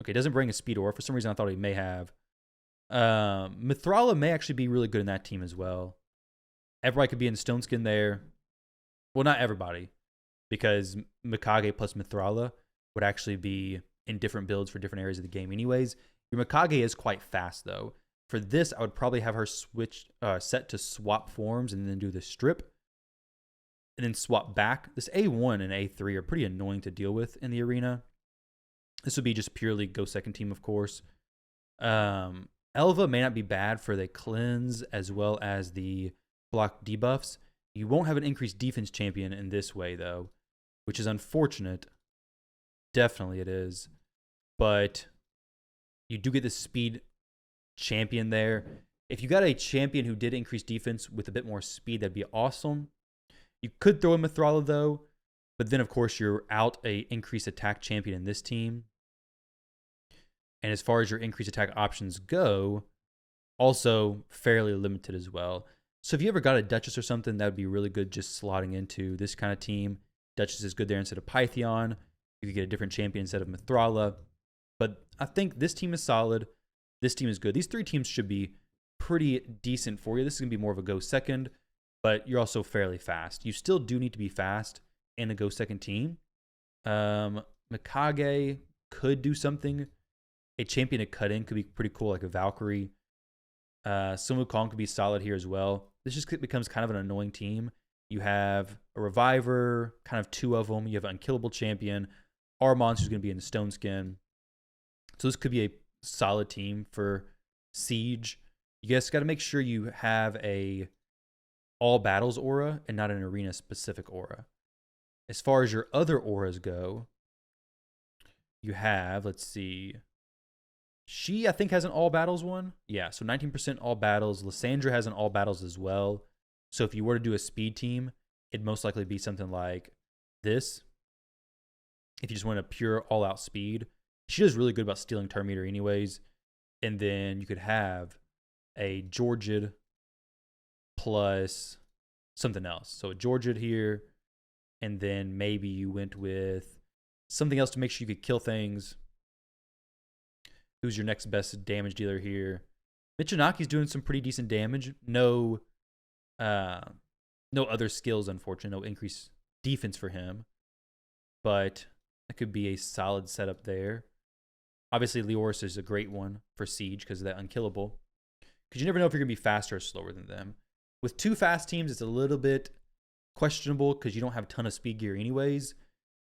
doesn't bring a speed aura. For some reason, I thought he may have. Mithrala may actually be really good in that team as well. Everybody could be in stone skin there. Well, not everybody, because Mikage plus Mithrala would actually be in different builds for different areas of the game anyways. Your Mikage is quite fast though. For this, I would probably have her set to swap forms and then do the strip and then swap back. This A1 and A3 are pretty annoying to deal with in the arena. This would be just purely go second team, of course. Elva may not be bad for the cleanse as well as the block debuffs. You won't have an increased defense champion in this way, though, which is unfortunate. Definitely it is. But you do get the speed champion there. If you got a champion who did increase defense with a bit more speed, that'd be awesome. You could throw in Mithrala, though, but then, of course, you're out a increased attack champion in this team. And as far as your increased attack options go, also fairly limited as well. So if you ever got a Duchess or something, that would be really good just slotting into this kind of team. Duchess is good there instead of Pythion. You could get a different champion instead of Mithrala. But I think this team is solid. This team is good. These 3 teams should be pretty decent for you. This is going to be more of a go second, but you're also fairly fast. You still do need to be fast in a go second team. Mikage could do something. A champion to cut in could be pretty cool, like a Valkyrie. Sun Wukong could be solid here as well. This just becomes kind of an annoying team. You have a Reviver, kind of 2 of them. You have an Unkillable champion. Armons, who's going to be in Stone Skin. So this could be a solid team for Siege. You guys got to make sure you have a all battles aura and not an arena specific aura. As far as your other auras go, you have, let's see, she, I think, has an all battles one. Yeah, so 19% all battles. Lysandra has an all battles as well. So if you were to do a speed team, it'd most likely be something like this. If you just want a pure all out speed, she does really good about stealing turn meter anyways. And then you could have a Georgid plus something else. So a Georgid here, and then maybe you went with something else to make sure you could kill things. Who's your next best damage dealer here? Michinaki's doing some pretty decent damage. No other skills, unfortunately. No increased defense for him. But that could be a solid setup there. Obviously, Leoris is a great one for Siege because of that unkillable. Because you never know if you're going to be faster or slower than them. With 2 fast teams, it's a little bit questionable because you don't have a ton of speed gear anyways.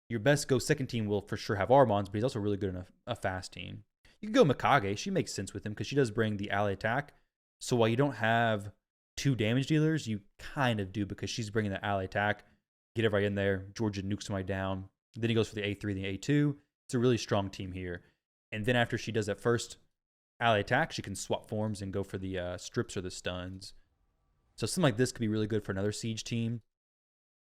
Your best go second team will for sure have Armons, but he's also really good in a fast team. You can go Mikage. She makes sense with him because she does bring the ally attack. So while you don't have 2 damage dealers, you kind of do because she's bringing the ally attack. Get everybody in there. Georgia nukes somebody down. Then he goes for the A3, the A2. It's a really strong team here. And then after she does that first ally attack, she can swap forms and go for the strips or the stuns. So something like this could be really good for another Siege team.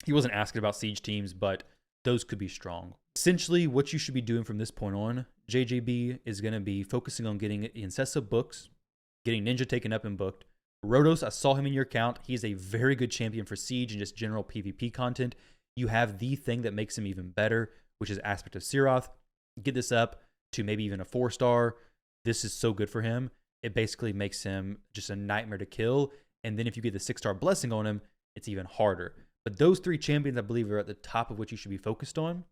He wasn't asking about Siege teams, but those could be strong. Essentially, what you should be doing from this point on, JJB, is going to be focusing on getting Incessa books, getting Ninja taken up and booked, Rotos, I saw him in your account. He's a very good champion for Siege and just general PvP content. You have the thing that makes him even better, which is Aspect of Siroth. Get this up to maybe even a 4-star. This is so good for him. It basically makes him just a nightmare to kill. And then if you get the 6-star blessing on him, it's even harder. But those 3 champions, I believe, are at the top of what you should be focused on.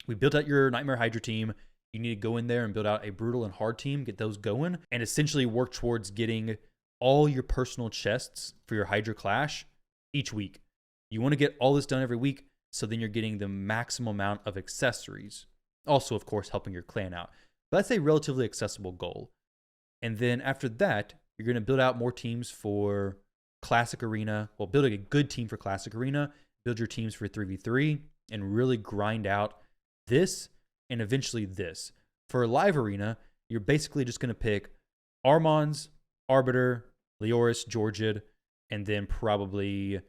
We built out your Nightmare Hydra team. You need to go in there and build out a brutal and hard team, get those going, and essentially work towards getting all your personal chests for your Hydra Clash each week. You want to get all this done every week, so then you're getting the maximum amount of accessories. Also, of course, helping your clan out. But that's a relatively accessible goal. And then after that, you're going to build out more teams for Classic Arena. Well, building a good team for Classic Arena, build your teams for 3v3, and really grind out this and eventually this. For Live Arena, you're basically just going to pick Armons, Arbiter, Leoris, Georgid, and then probably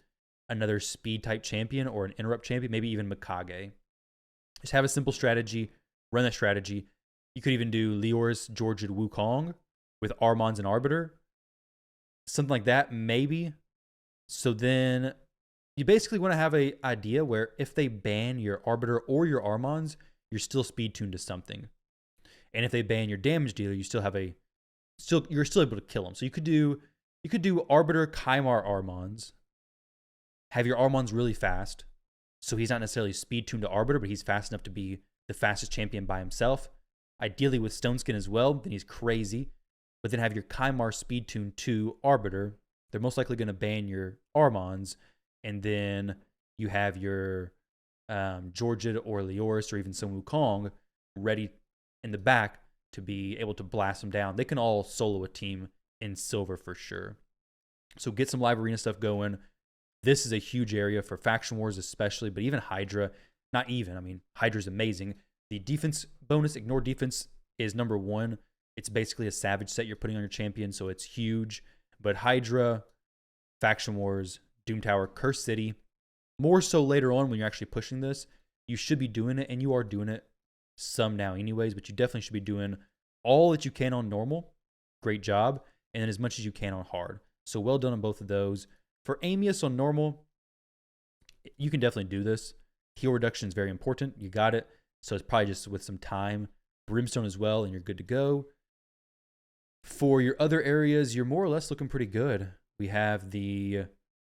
another speed type champion or an interrupt champion, maybe even Mikage. Just have a simple strategy, run that strategy. You could even do Leoris, Georgid, Wukong with Armons and Arbiter. Something like that, maybe. So then you basically want to have an idea where if they ban your Arbiter or your Armons, you're still speed tuned to something. And if they ban your damage dealer, you still have you're still able to kill them. So you could do Arbiter, Kymar, Armons. Have your Armons really fast. So he's not necessarily speed tuned to Arbiter, but he's fast enough to be the fastest champion by himself. Ideally with Stone Skin as well, then he's crazy. But then have your Kymar speed tuned to Arbiter. They're most likely going to ban your Armons. And then you have your Georgid or Leoris or even some Wukong ready in the back to be able to blast them down. They can all solo a team in silver for sure. So get some Live Arena stuff going. This is a huge area for Faction Wars especially, but even Hydra. Not even. I mean, Hydra's amazing. The defense bonus, ignore defense, is number 1. It's basically a Savage set you're putting on your champion, so it's huge. But Hydra, Faction Wars, Doom Tower, Curse City, more so later on when you're actually pushing this, you should be doing it, and you are doing it some now anyways, but you definitely should be doing all that you can on normal. Great job. And then as much as you can on hard. So well done on both of those. For Amius on normal, you can definitely do this. Heal reduction is very important. You got it. So it's probably just with some time. Brimstone as well, and you're good to go. For your other areas, you're more or less looking pretty good. We have the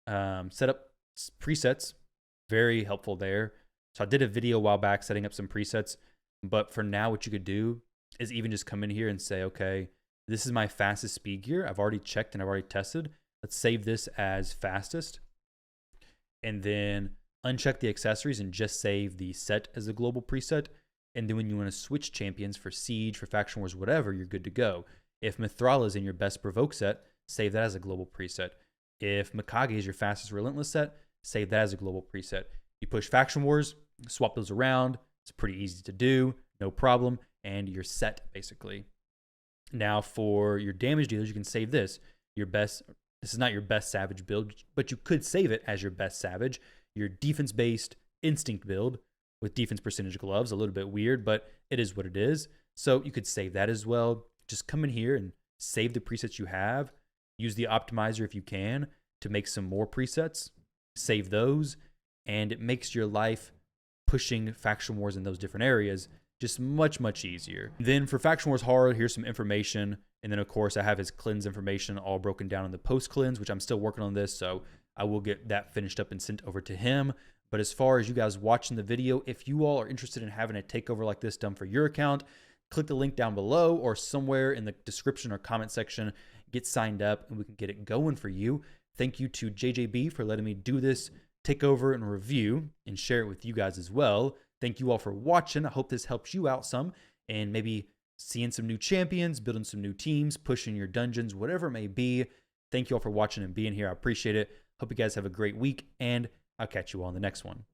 setup presets. Very helpful there. So I did a video a while back setting up some presets. But for now, what you could do is even just come in here and say, okay, this is my fastest speed gear. I've already checked and I've already tested. Let's save this as fastest. And then uncheck the accessories and just save the set as a global preset. And then when you want to switch champions for Siege, for Faction Wars, whatever, you're good to go. If Mithrala is in your best Provoke set, save that as a global preset. If Mikage is your fastest Relentless set, save that as a global preset. You push Faction Wars, swap those around. It's pretty easy to do, no problem, and you're set, basically. Now, for your damage dealers, you can save this. This is not your best Savage build, but you could save it as your best Savage. Your defense-based Instinct build with defense percentage gloves. A little bit weird, but it is what it is. So you could save that as well. Just come in here and save the presets you have. Use the optimizer if you can to make some more presets. Save those, and it makes your life pushing Faction Wars in those different areas just much, much easier. Then for Faction Wars Hard, here's some information. And then, of course, I have his cleanse information all broken down in the post-cleanse, which I'm still working on this, so I will get that finished up and sent over to him. But as far as you guys watching the video, if you all are interested in having a takeover like this done for your account, click the link down below or somewhere in the description or comment section. Get signed up, and we can get it going for you. Thank you to JJB for letting me do this takeover and review and share it with you guys as well. Thank you all for watching. I hope this helps you out some and maybe seeing some new champions, building some new teams, pushing your dungeons, whatever it may be. Thank you all for watching and being here. I appreciate it. Hope you guys have a great week, and I'll catch you all on the next one.